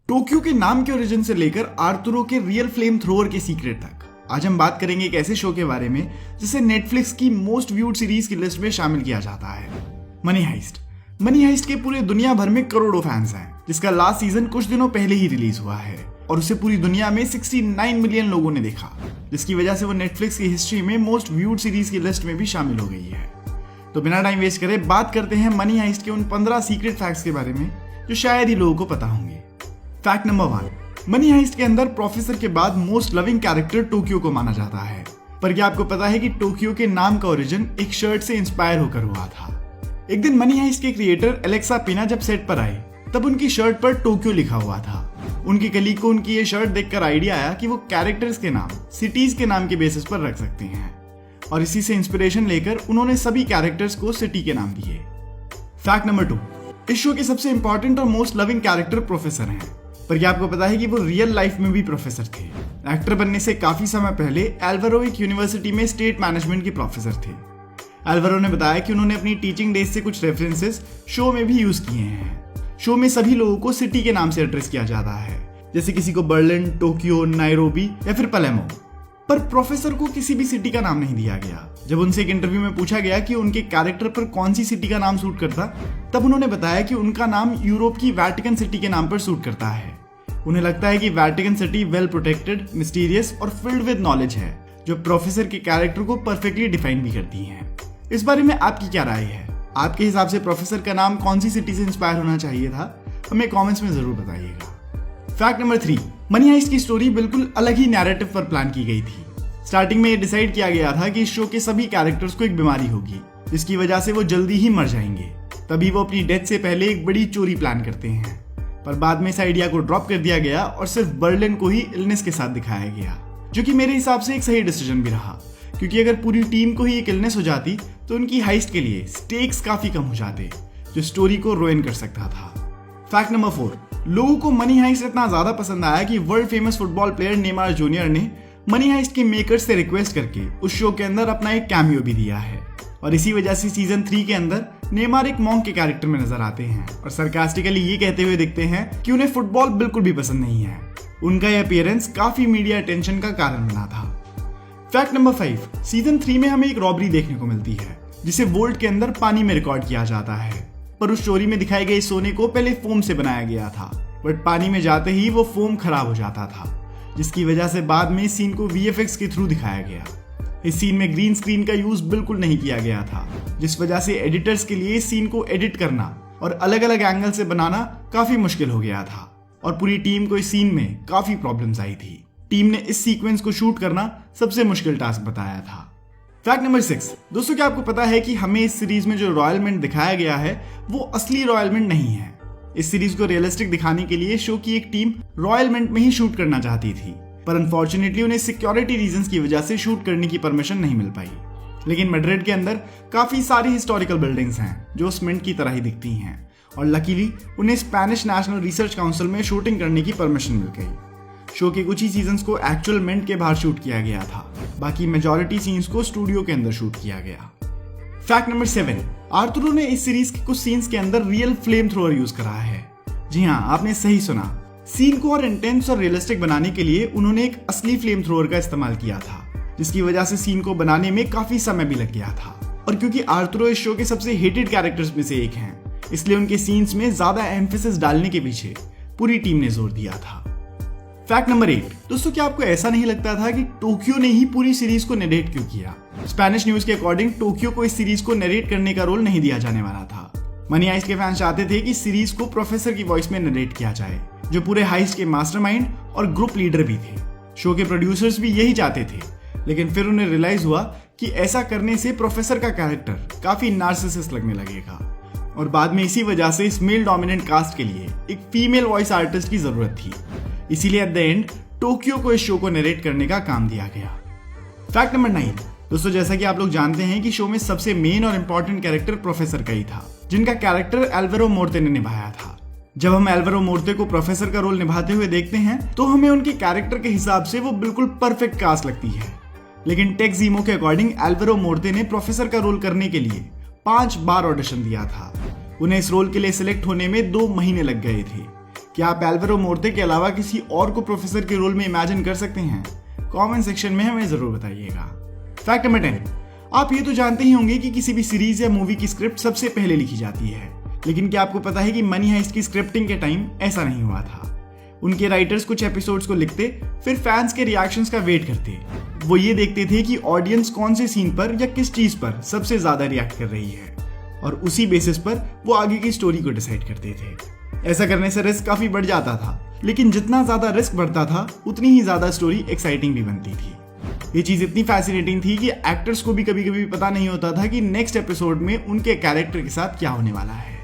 Tokyo के नाम के ओरिजिन से लेकर आर्थुरो के रियल फ्लेम थ्रोअर के सीक्रेट तक आज हम बात करेंगे एक ऐसे शो के बारे में जिसे नेटफ्लिक्स की मोस्ट व्यूड सीरीज की लिस्ट में शामिल किया जाता है, मनी हाइस्ट। मनी हाइस्ट के पूरे दुनिया भर में करोड़ों फैंस हैं, जिसका लास्ट सीजन कुछ दिनों पहले ही रिलीज हुआ है और उसे पूरी दुनिया में 69 मिलियन लोगों ने देखा, जिसकी वजह से वो नेटफ्लिक्स की हिस्ट्री में मोस्ट व्यूड सीरीज की लिस्ट में भी शामिल हो गई है। तो बिना टाइम वेस्ट करे बात करते हैं मनी हाइस्ट के उन 15 सीक्रेट फैक्ट्स के बारे में जो शायद ही लोगों को पता होंगे। फैक्ट नंबर 1, मनी हाइस्ट के अंदर प्रोफेसर के बाद मोस्ट लविंग कैरेक्टर टोक्यो को माना जाता है। पर क्या आपको पता है कि टोक्यो के नाम का ओरिजिन एक शर्ट से इंस्पायर होकर हुआ था। एक दिन मनी हाइस्ट के क्रिएटर एलेक्सा पिना जब सेट पर आए तब उनकी शर्ट पर टोक्यो लिखा हुआ था। उनकी कलीग को उनकी ये शर्ट देखकर आइडिया आया कि वो कैरेक्टर्स के नाम सिटीज के नाम के बेसिस पर रख सकते हैं और इसी से इंस्पिरेशन लेकर उन्होंने सभी कैरेक्टर्स को सिटी के नाम दिए। फैक्ट नंबर 2, इस शो के सबसे इंपॉर्टेंट और मोस्ट लविंग कैरेक्टर प्रोफेसर हैं। पर क्या आपको पता है कि वो रियल लाइफ में भी प्रोफेसर थे। एक्टर बनने से काफी समय पहले एल्वारो एक यूनिवर्सिटी में स्टेट मैनेजमेंट के प्रोफेसर थे। एल्वारो ने बताया कि उन्होंने अपनी टीचिंग डेज से कुछ रेफरेंसेस शो में भी यूज किए हैं। शो में सभी लोगों को सिटी के नाम से एड्रेस किया जाता है, जैसे किसी को बर्लिन, टोक्यो, नायरोबी या फिर पलेमो। पर प्रोफेसर को किसी भी सिटी का नाम नहीं दिया गया। जब उनसे एक इंटरव्यू में पूछा गया कि उनके कैरेक्टर पर कौन सी सिटी का नाम सूट करता, तब उन्होंने बताया कि उनका नाम यूरोप की वैटिकन सिटी के नाम पर सूट करता है। उन्हें लगता है कि Vatican city well protected, mysterious और फिल्ड विद नॉलेज है, जो प्रोफेसर के कैरेक्टर को परफेक्टली डिफाइन भी करती है। इस बारे में आपकी क्या राय है? आपके हिसाब से प्रोफेसर का नाम कौन सी सिटी से इंस्पायर होना चाहिए था? हमें कमेंट्स में जरूर बताइएगा। फैक्ट नंबर 3, मनी हाइस्ट की स्टोरी बिल्कुल अलग ही नैरेटिव पर प्लान की गई थी। स्टार्टिंग में ये डिसाइड किया गया था कि इस शो के सभी कैरेक्टर्स को एक बीमारी होगी, जिसकी वजह से वो जल्दी ही मर जाएंगे। तभी वो अपनी डेथ से पहले एक बड़ी चोरी प्लान करते हैं। पर बाद में इस आइडिया को ड्रॉप कर दिया गया और सिर्फ बर्लिन को ही इलनेस के साथ दिखाया गया, जो कि मेरे हिसाब से एक सही डिसीजन भी रहा, क्योंकि अगर पूरी टीम को ही एक इलनेस हो जाती तो उनकी हाइस्ट के लिए स्टेक्स काफी कम हो जाते, जो स्टोरी को रुइन कर सकता था। फैक्ट नंबर 4, लोगों को मनी हाइस्ट इतना ज्यादा पसंद आया कि world famous football player Neymar junior ने मनी हाइस्ट के मेकर्स से रिक्वेस्ट करके उस शो के अंदर अपना एक कैमियो भी दिया है और इसी वजह से सीजन 3 के अंदर नेमार एक मॉन्क के कैरेक्टर में नजर आते हैं और सरकास्टिकली ये कहते हुए दिखते हैं कि उन्हें फुटबॉल बिल्कुल भी पसंद नहीं है। उनका यह अपीयरेंस काफी मीडिया अटेंशन का कारण बना था। फैक्ट नंबर 5, सीजन 3 में हमें एक रॉबरी देखने को मिलती है, जिसे वोल्ट के अंदर पानी में रिकॉर्ड किया जाता है। पर उस स्टोरी में दिखाए गए सोने को पहले फोम से बनाया गया था, बट पानी में जाते ही वो फोम खराब हो जाता था, जिसकी वजह से बाद में इस सीन को VFX के थ्रू दिखाया गया। इस सीन में ग्रीन स्क्रीन का यूज बिल्कुल नहीं किया गया था, जिस वजह से एडिटर्स के लिए इस सीन को एडिट करना और अलग अलग एंगल से बनाना काफी मुश्किल हो गया था और पूरी टीम को इस सीन में काफी प्रॉब्लम्स आई थी। टीम ने इस सीक्वेंस को शूट करना सबसे मुश्किल टास्क बताया था। फैक्ट नंबर 6, दोस्तों क्या आपको पता है कि हमें इस सीरीज में जो रॉयल मिंट दिखाया गया है वो असली रॉयल मिंट नहीं है। इस सीरीज को रियलिस्टिक दिखाने के लिए शो की एक टीम रॉयल मिंट में ही शूट करना चाहती थी, पर अनफॉर्चुनेटली उन्हें सिक्योरिटी रीजंस की वजह से शूट करने की परमिशन नहीं मिल पाई। लेकिन मैड्रिड के अंदर काफी सारी हिस्टोरिकल बिल्डिंग्स हैं जो उस मिंट की तरह ही दिखती हैं और लकीली उन्हें स्पेनिश नेशनल रिसर्च काउंसिल में शूटिंग करने की परमिशन मिल गई। शो के कुछ ही सीजन्स को एक्चुअल मिंट के बाहर शूट किया गया था, बाकी मेजॉरिटी सीन्स को स्टूडियो के अंदर शूट किया गया। फैक्ट नंबर 7, आर्थुरो ने इस सीरीज के कुछ सीन्स के अंदर रियल फ्लेम थ्रोअर यूज करा है। जी हाँ, आपने सही सुना। सीन को और इंटेंस और रियलिस्टिक बनाने के लिए उन्होंने एक असली फ्लेम थ्रोअर का इस्तेमाल किया था, जिसकी वजह से सीन को बनाने में काफी समय भी लग गया था। और क्योंकि आर्थुरो इस शो के सबसे हेटेड कैरेक्टर्स में से एक हैं, इसलिए उनके सीन्स में ज्यादा एम्फेसिस डालने के पीछे पूरी टीम ने जोर दिया था। फैक्ट नंबर 8, दोस्तों क्या आपको ऐसा नहीं लगता था कि टोक्यो ने ही पूरी सीरीज को नरेट क्यों किया? स्पेनिश न्यूज के अकॉर्डिंग टोक्यो को इस सीरीज को नरेट करने का रोल नहीं दिया जाने वाला था। मनी हाइस्ट के फैंस चाहते थे कि सीरीज को प्रोफेसर की वॉइस में नरेट किया जाए, जो पूरे हाइस्ट के मास्टरमाइंड और ग्रुप लीडर भी थे। शो के प्रोड्यूसर्स भी यही चाहते थे, लेकिन फिर उन्हें रियलाइज हुआ कि ऐसा करने से प्रोफेसर का कैरेक्टर काफी नार्सिसिस्ट लगने लगेगा और बाद में इसी वजह से इस मेल डोमिनेंट कास्ट के लिए एक फीमेल वॉइस आर्टिस्ट की जरूरत थी। इसीलिए एट द एंड टोक्यो को इस शो को नरेट करने का काम दिया गया। फैक्ट नंबर 9, दोस्तों जैसा कि आप लोग जानते हैं कि शो में सबसे मेन और इम्पोर्टेंट कैरेक्टर प्रोफेसर का ही था, जिनका कैरेक्टर एल्वारो मोर्ते ने निभाया था। जब हम एल्वारो मोर्ते को प्रोफेसर का रोल निभाते हुए देखते हैं तो हमें उनके कैरेक्टर के हिसाब से वो बिल्कुल परफेक्ट कास्ट लगती है। लेकिन टेक्जीमो के अकॉर्डिंग एल्वारो मोर्ते ने प्रोफेसर का रोल करने के लिए 5 बार ऑडिशन दिया था। उन्हें इस रोल के लिए सिलेक्ट होने में 2 महीने लग गए थे, क्या आप एल्वारो मोर्ते के अलावा किसी और को प्रोफेसर के रोल में इमेजिन कर सकते हैं? कमेंट सेक्शन में हमें जरूर बताइएगा। फैक्ट नंबर 10, आप ये तो जानते ही होंगे कि किसी भी सीरीज या मूवी की स्क्रिप्ट सबसे पहले लिखी जाती है, लेकिन क्या आपको पता है कि मनी हाइस्ट की स्क्रिप्टिंग के टाइम ऐसा नहीं हुआ था। उनके राइटर्स कुछ एपिसोड्स को लिखते, फिर फैंस के रिएक्शंस का वेट करते। वो ये देखते थे कि ऑडियंस कौन से सीन पर या किस चीज पर सबसे ज्यादा रिएक्ट कर रही है, और उसी बेसिस पर वो आगे की स्टोरी को डिसाइड करते थे। ऐसा करने से रिस्क काफी बढ़ जाता था, लेकिन जितना ज्यादा रिस्क बढ़ता था उतनी ही ज्यादा स्टोरी एक्साइटिंग भी बनती थी। ये चीज इतनी फैसिनेटिंग थी कि एक्टर्स को भी कभी कभी पता नहीं होता था कि नेक्स्ट एपिसोड में उनके कैरेक्टर के साथ क्या होने वाला है।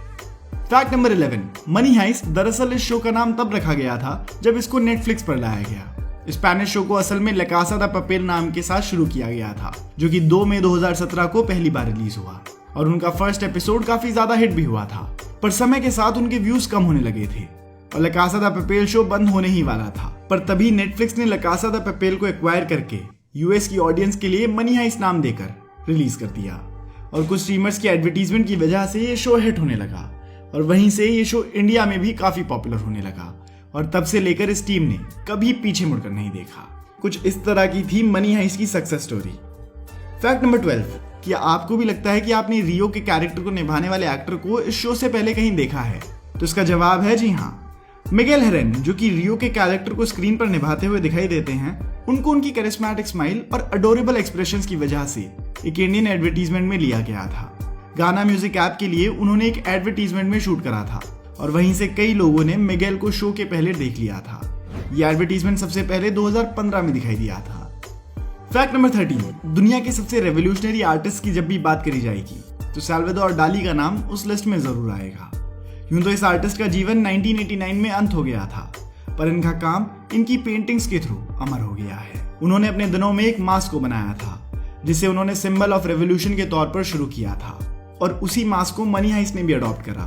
फैक्ट नंबर 11, मनी हाइस्ट दरअसल इस शो का नाम तब रखा गया था जब इसको नेटफ्लिक्स पर लाया गया। स्पेनिश शो को असल में ला कासा दे पापेल नाम के साथ शुरू किया गया था, जो कि 2 मई 2017 को पहली बार रिलीज हुआ, और उनका फर्स्ट एपिसोड काफी ज्यादा हिट भी हुआ था। पर समय के साथ उनके व्यूज कम होने लगे थे और ला कासा दे पापेल शो बंद होने ही वाला था। पर तभी नेटफ्लिक्स ने ला कासा दे पापेल को एक्वायर करके यूएस की ऑडियंस के लिए मनी हाइस्ट नाम देकर रिलीज कर दिया, और कुछ स्ट्रीमर्स की एडवर्टीजमेंट की वजह से ये शो हिट होने लगा, और वहीं से ये शो इंडिया में भी काफी पॉपुलर होने लगा, और तब से लेकर इस टीम ने कभी पीछे मुड़कर नहीं देखा। कुछ इस तरह की थी मनी हाइस्ट की सक्सेस स्टोरी। फैक्ट नंबर 12, क्या आपको भी लगता है कि आपने रियो के कैरेक्टर को निभाने वाले एक्टर को इस शो से पहले कहीं देखा है? तो इसका जवाब है जी हाँ। मिगेल हेरेन, जो कि रियो के कैरेक्टर को स्क्रीन पर निभाते हुए दिखाई देते हैं, उनको उनकी करिश्मेटिक स्माइल और अडोरेबल एक्सप्रेशंस की वजह से एक इंडियन एडवर्टीजमेंट में लिया गया था। गाना म्यूजिक ऐप के लिए उन्होंने एक एडवर्टीजमेंट में शूट करा था, और वहीं से कई लोगों ने मिगेल को शो के पहले देख लिया था। यह एडवर्टीजमेंट सबसे पहले 2015 में दिखाई दिया था। फैक्ट नंबर 13, दुनिया के सबसे रेवोल्यूशनरी आर्टिस्ट की जब भी बात करी जाएगी तो सैल्वाडोर डाली का नाम उस लिस्ट में जरूर आएगा। यूं तो इस आर्टिस्ट का जीवन 1989 में अंत हो गया था, पर इनका काम इनकी पेंटिंग्स के थ्रू अमर हो गया है। उन्होंने अपने दिनों में एक मास्क को बनाया था, जिसे उन्होंने सिंबल ऑफ रेवोल्यूशन के तौर पर शुरू किया था, और उसी मास्क को मनी हाइस्ट ने भी अडॉप्ट करा,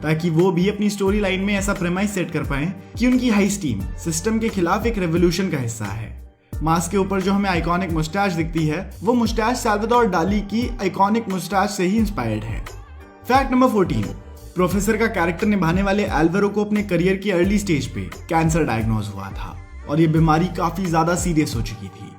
ताकि वो भी अपनी स्टोरी लाइन में ऐसा प्रेमाइज सेट कर पाए कि उनकी हाइस्ट टीम सिस्टम के खिलाफ एक रेवोल्यूशन का हिस्सा है। मास्क के ऊपर जो हमें आइकॉनिक मुस्टैच दिखती है, वो मुस्टैच सैल्वाडोर डाली की आइकॉनिक मुस्टैच से ही इंस्पायर्ड है। फैक्ट नंबर 14, प्रोफेसर का कैरेक्टर निभाने वाले एल्वारो को अपने करियर की अर्ली स्टेज पे कैंसर डायग्नोज हुआ था, और ये बीमारी काफी ज्यादा सीरियस हो चुकी थी।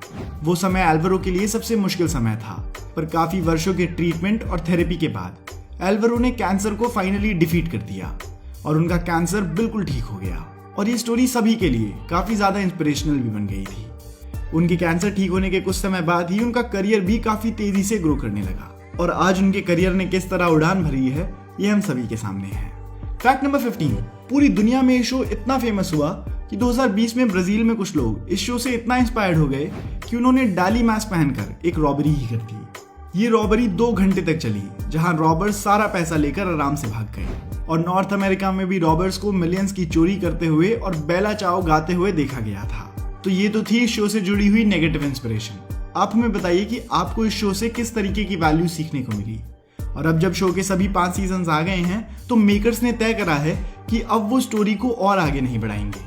वो समय एल्वारो के लिए सबसे मुश्किल समय था, पर काफी वर्षों के ट्रीटमेंट और थेरेपी के बाद एल्वारो ने कैंसर को फाइनली डिफीट कर दिया, और उनका कैंसर बिल्कुल ठीक हो गया। और ये स्टोरी सभी के लिए काफी ज्यादा इंस्पिरेशनल भी बन गई थी। उनके कैंसर ठीक होने के कुछ समय बाद ही उनका करियर भी काफी तेजी से ग्रो करने लगा, और आज उनके करियर ने किस तरह उड़ान भरी है ये हम सभी के सामने है। फैक्ट नंबर 15, पूरी दुनिया में ये शो इतना फेमस हुआ कि 2020 में ब्राजील में कुछ लोग इस शो से इतना इंस्पायर्ड हो गए कि उन्होंने डाली मास्क पहनकर एक रॉबरी ही कर दी। ये रॉबरी 2 घंटे तक चली, जहां रॉबर्स सारा पैसा लेकर आराम से भाग गए, और नॉर्थ अमेरिका में भी रॉबर्स को मिलियंस की चोरी करते हुए और बेला चाओ गाते हुए देखा गया था। तो ये तो थी इस शो से जुड़ी हुई नेगेटिव इंस्पिरेशन। आप हमें बताइए कि आपको इस शो से किस तरीके की वैल्यू सीखने को मिली। और अब जब शो के सभी 5 सीजन्स आ गए हैं, तो मेकर्स ने तय करा है कि अब वो स्टोरी को और आगे नहीं बढ़ाएंगे।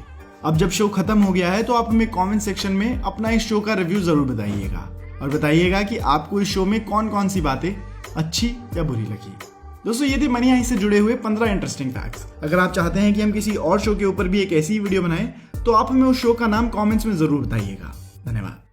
अब जब शो खत्म हो गया है, तो आप हमें कमेंट सेक्शन में अपना इस शो का रिव्यू जरूर बताइएगा, और बताइएगा कि आपको इस शो में कौन कौन सी बातें अच्छी या बुरी लगी। दोस्तों, ये थे मनी हाइस्ट से जुड़े हुए 15 इंटरेस्टिंग फैक्ट्स। अगर आप चाहते हैं कि हम किसी और शो के ऊपर भी एक ऐसी वीडियो बनाएं, तो आप हमें उस शो का नाम कमेंट्स में जरूर बताइएगा। धन्यवाद।